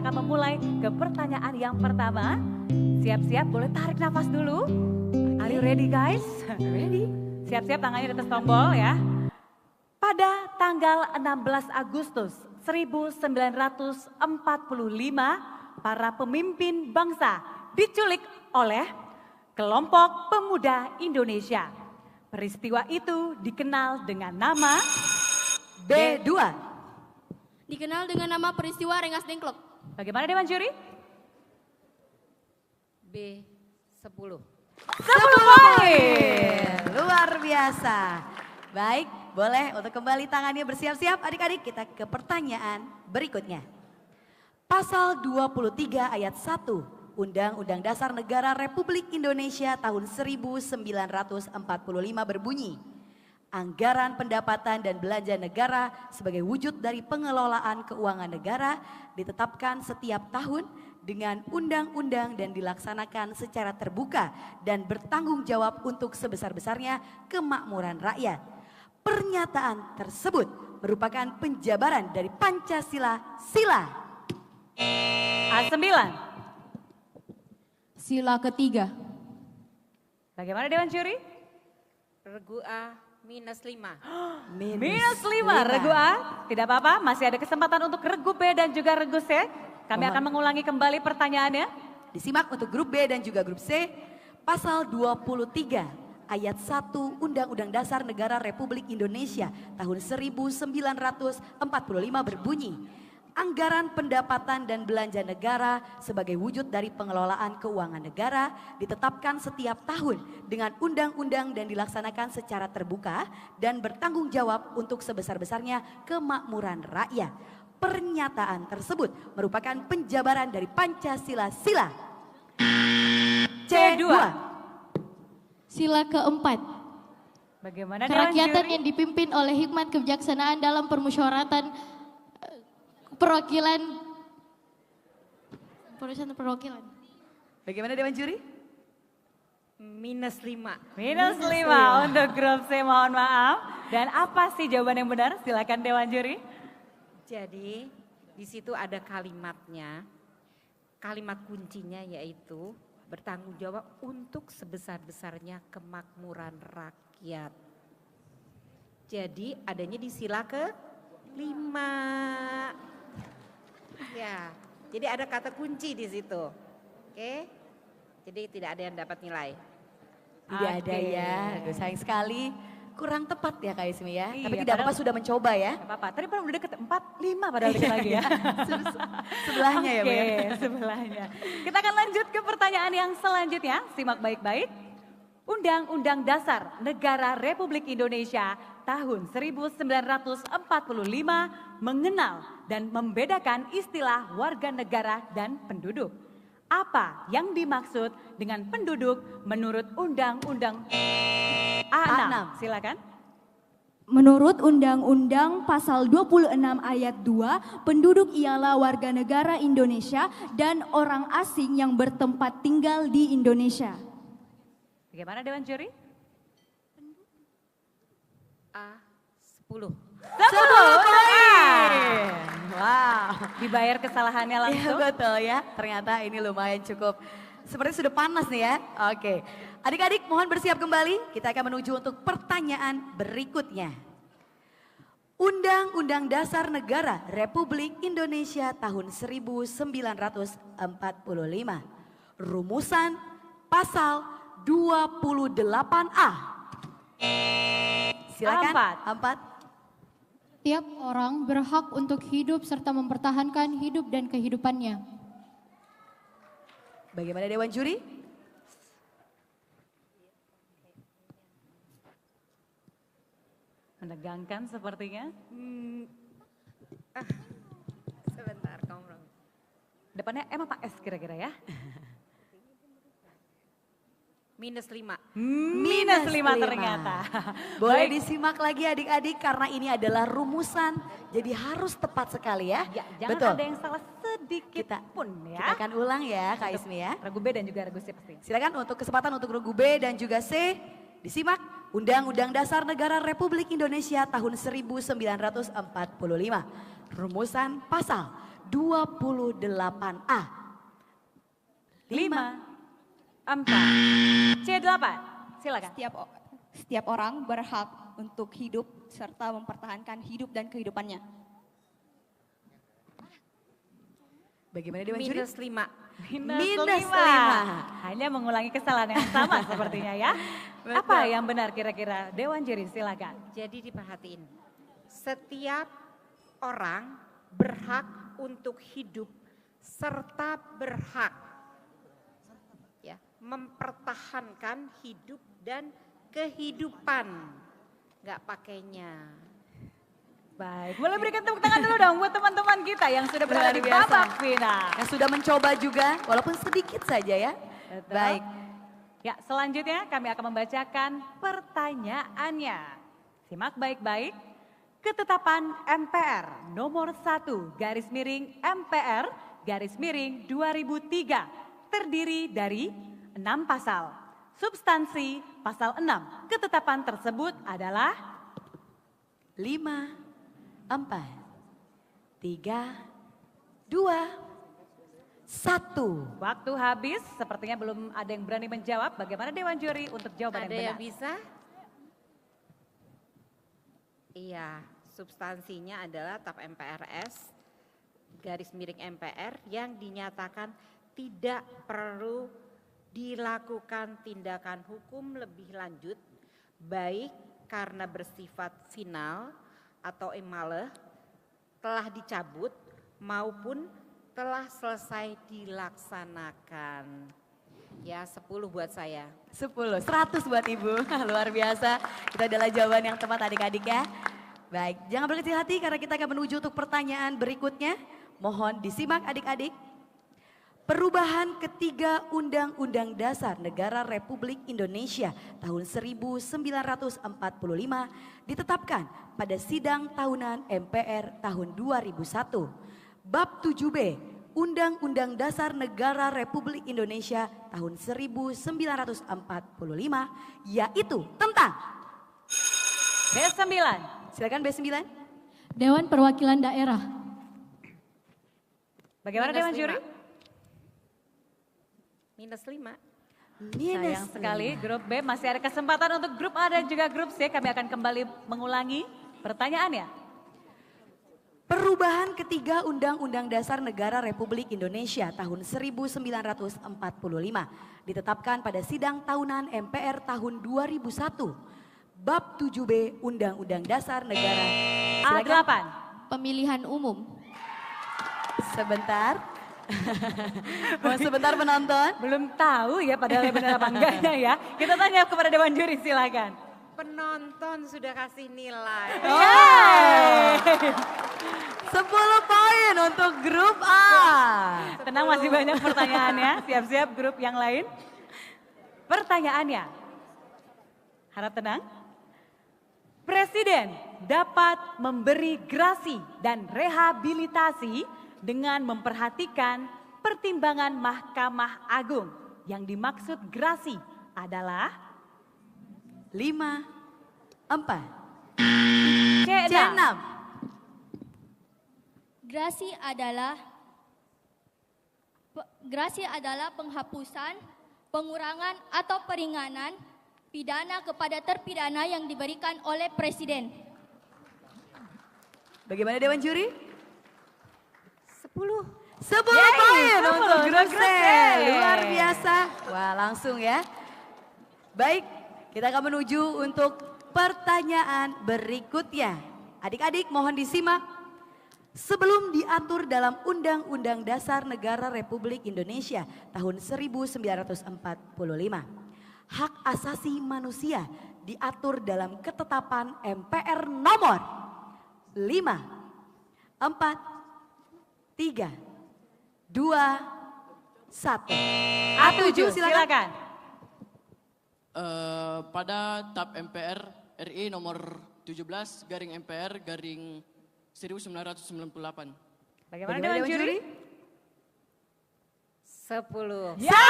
kita akan memulai ke pertanyaan yang pertama. Siap-siap, boleh tarik nafas dulu. Are you ready guys? Ready. Siap-siap, tangannya di atas tombol ya. Pada tanggal 16 Agustus 1945, para pemimpin bangsa diculik oleh kelompok pemuda Indonesia. Peristiwa itu dikenal dengan nama B2. Dikenal dengan nama peristiwa Rengas Dengklok. Bagaimana Dewan Juri? B10. 10 poin. Luar biasa. Baik, boleh untuk kembali tangannya bersiap-siap adik-adik, kita ke pertanyaan berikutnya. Pasal 23 ayat 1 Undang-Undang Dasar Negara Republik Indonesia tahun 1945 berbunyi, anggaran pendapatan dan belanja negara sebagai wujud dari pengelolaan keuangan negara ditetapkan setiap tahun dengan undang-undang dan dilaksanakan secara terbuka dan bertanggung jawab untuk sebesar-besarnya kemakmuran rakyat. Pernyataan tersebut merupakan penjabaran dari Pancasila Sila A9. Sila ketiga. Bagaimana Dewan Juri? Regu A -5. Minus 5, regu A. Tidak apa-apa, masih ada kesempatan untuk regu B dan juga regu C. Kami akan mengulangi kembali pertanyaannya. Disimak untuk grup B dan juga grup C. Pasal 23 ayat 1 Undang-Undang Dasar Negara Republik Indonesia tahun 1945 berbunyi, anggaran pendapatan dan belanja negara sebagai wujud dari pengelolaan keuangan negara ditetapkan setiap tahun dengan undang-undang dan dilaksanakan secara terbuka dan bertanggung jawab untuk sebesar-besarnya kemakmuran rakyat. Pernyataan tersebut merupakan penjabaran dari Pancasila Sila C2. Sila keempat. Bagaimana Dewan Kerakyatan Juri? yang dipimpin oleh hikmat kebijaksanaan dalam permusyawaratan perwakilan. Bagaimana Dewan Juri? -5. Minus 5 untuk grup C, mohon maaf. Dan apa sih jawaban yang benar? Silakan Dewan Juri. Jadi di situ ada kalimatnya, kalimat kuncinya yaitu bertanggung jawab untuk sebesar-besarnya kemakmuran rakyat. Jadi adanya di sila ke-5. Ya, jadi ada kata kunci di situ. Oke, jadi tidak ada yang dapat nilai. Tidak ada Oke. ya, aduh sayang sekali. Kurang tepat ya Kak Ismi ya. Iya, Tapi tidak apa-apa, padahal- sudah mencoba ya. Gak apa-apa, tadi padahal udah deket 4, 5 padahal deket lagi ya. Sebelahnya ya Mbak. Oke, sebelahnya. Kita akan lanjut ke pertanyaan yang selanjutnya. Simak baik-baik. Undang-Undang Dasar Negara Republik Indonesia tahun 1945 mengenal dan membedakan istilah warga negara dan penduduk. Apa yang dimaksud dengan penduduk menurut Undang-Undang A6? Silakan. Menurut Undang-Undang Pasal 26 Ayat 2, penduduk ialah warga negara Indonesia dan orang asing yang bertempat tinggal di Indonesia. Bagaimana Dewan Juri? A10. 10 poin. Wow. Dibayar kesalahannya Iya langsung. betul ya, ternyata ini lumayan cukup. Seperti sudah panas nih ya. Oke, adik-adik mohon bersiap kembali. Kita akan menuju untuk pertanyaan berikutnya. Undang-Undang Dasar Negara Republik Indonesia tahun 1945. Rumusan pasal 28A. Silakan. Empat. Tiap orang berhak untuk hidup serta mempertahankan hidup dan kehidupannya. Bagaimana Dewan Juri? Menegangkan sepertinya. Sebentar, kamu. Depannya M apa S kira-kira ya? -5. Minus 5 ternyata. Boleh Baik. disimak lagi adik-adik karena ini adalah rumusan. Jadi harus tepat sekali ya. Ya, jangan Betul. ada yang salah sedikit pun Kita ya. akan ulang ya Kak Ismi ya. Regu B dan juga regu C pasti. Silakan untuk kesempatan untuk regu B dan juga C. Disimak Undang-Undang Dasar Negara Republik Indonesia tahun 1945. Rumusan pasal 28A. 5, 4, C8. Silakan. Setiap orang berhak untuk hidup serta mempertahankan hidup dan kehidupannya. Bagaimana Dewan Juri? Minus 5. Minus 5. Hanya mengulangi kesalahan yang sama sepertinya ya. Apa yang benar kira-kira Dewan Juri, silakan. Jadi diperhatiin, setiap orang berhak untuk hidup serta berhak ya mempertahankan hidup dan kehidupan. Nggak pakainya. Baik, boleh berikan tepuk tangan dulu dong buat teman-teman kita yang sudah berada di Luar biasa. babak final. Yang sudah mencoba juga, walaupun sedikit saja ya. Betul. Baik. Ya, selanjutnya kami akan membacakan pertanyaannya. Simak baik-baik. Ketetapan MPR nomor 1 garis miring MPR garis miring 2003 terdiri dari 6 pasal. Substansi pasal 6 ketetapan tersebut adalah 5, 4, 3, 2, 1. waktu habis. Sepertinya belum ada yang berani menjawab. Bagaimana Dewan Juri untuk jawaban Ada yang yang benar? bisa? Iya, substansinya adalah TAP MPRS garis miring MPR yang dinyatakan tidak perlu dilakukan tindakan hukum lebih lanjut baik karena bersifat final atau emale telah dicabut maupun telah selesai dilaksanakan. Ya 10 buat saya. 10, 100 buat Ibu. Luar biasa. Itu adalah jawaban yang tepat adik-adik ya. Baik, jangan berkecil hati karena kita akan menuju untuk pertanyaan berikutnya. Mohon disimak adik-adik. Perubahan ketiga Undang-Undang Dasar Negara Republik Indonesia tahun 1945 ditetapkan pada sidang tahunan MPR tahun 2001. Bab 7B Undang-Undang Dasar Negara Republik Indonesia tahun 1945 yaitu tentang B9. silakan B9. Dewan Perwakilan Daerah. Bagaimana Minus Dewan 5. Juri? Minus 5. Sayang sekali grup B masih ada kesempatan untuk grup A dan juga grup C. Kami akan kembali mengulangi pertanyaannya. Perubahan ketiga Undang-Undang Dasar Negara Republik Indonesia tahun 1945 ditetapkan pada sidang tahunan MPR tahun 2001. Bab 7B Undang-Undang Dasar Negara. Silakan. A8. Pemilihan umum. Sebentar. Mau sebentar penonton. Belum tahu ya padahal benar apa enggaknya ya. Kita tanya kepada Dewan Juri, silakan. Penonton sudah kasih nilai. 10 poin untuk grup A. Tenang, masih banyak pertanyaannya. Siap-siap grup yang lain. Pertanyaannya. Harap tenang. Presiden dapat memberi grasi dan rehabilitasi dengan memperhatikan pertimbangan Mahkamah Agung. Yang dimaksud grasi adalah 5, 4, C6. C6. Grasi adalah penghapusan, pengurangan atau peringanan pidana kepada terpidana yang diberikan oleh Presiden. Bagaimana Dewan Juri? 10. 10 poin 10 untuk grup C. C. Luar biasa. Wah langsung ya. Baik, kita akan menuju untuk pertanyaan berikutnya. Adik-adik mohon disimak. Sebelum diatur dalam Undang-Undang Dasar Negara Republik Indonesia tahun 1945, hak asasi manusia diatur dalam ketetapan MPR nomor 5, 4, 3, 2, 1. A7, silakan. Pada TAP MPR RI nomor 17 garing MPR garing 1998. Bagaimana Dewan Juri? 10. Ya,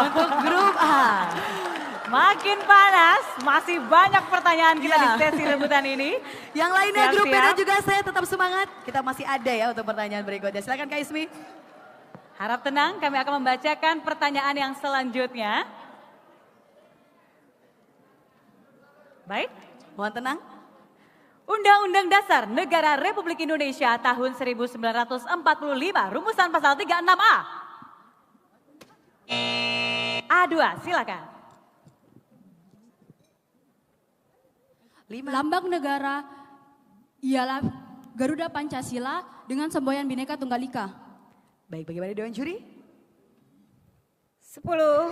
Untuk grup A. Makin panas, masih banyak pertanyaan kita Iya. di sesi rebutan ini. Yang lainnya grup Siap-siap. beda juga saya tetap semangat. Kita masih ada ya untuk pertanyaan berikutnya. Silakan Kak Ismi. Harap tenang, kami akan membacakan pertanyaan yang selanjutnya. Baik. Mohon tenang. Undang-Undang Dasar Negara Republik Indonesia tahun 1945, rumusan pasal 36A. A2, silakan. Lambang negara ialah Garuda Pancasila dengan semboyan Bhinneka Tunggal Ika. Baik, bagaimana Dewan Juri? 10.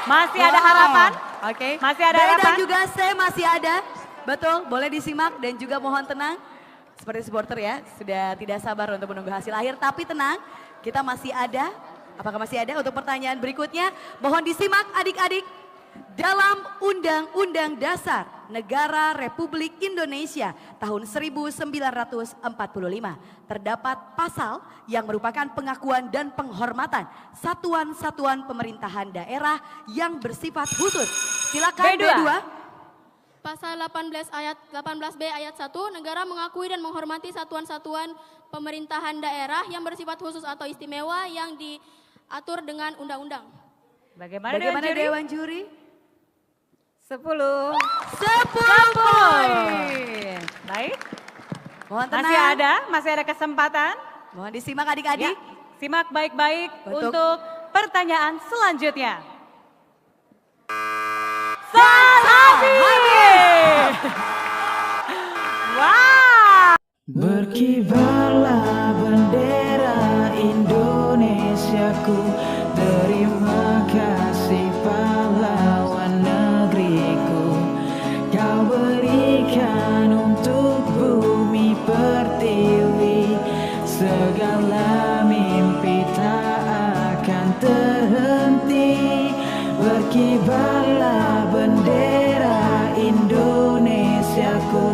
Masih ada harapan? Oke. Masih ada Beda harapan? juga saya masih ada. Betul, boleh disimak dan juga mohon tenang. Seperti supporter ya, sudah tidak sabar untuk menunggu hasil akhir. Tapi tenang, kita masih ada. Apakah masih ada untuk pertanyaan berikutnya? Mohon disimak adik-adik. Dalam Undang-Undang Dasar Negara Republik Indonesia tahun 1945 terdapat pasal yang merupakan pengakuan dan penghormatan satuan-satuan pemerintahan daerah yang bersifat khusus. Silakan B2. B2. Pasal 18B ayat 1, negara mengakui dan menghormati satuan-satuan pemerintahan daerah yang bersifat khusus atau istimewa yang diatur dengan undang-undang. Bagaimana Bagaimana Dewan Juri? Dewan Juri? 10. 10 poin. Baik, Mohon tenang. masih ada kesempatan. Mohon disimak adik-adik. Ya, simak baik-baik Untuk- untuk pertanyaan selanjutnya. Habis. Wow. Berkibarlah bendera Indonesiaku, terima kasih pahlawan negeriku. Kau berikan untuk bumi pertiwi, segala mimpi tak akan terhenti. Berkibarlah bendera Indonesiaku,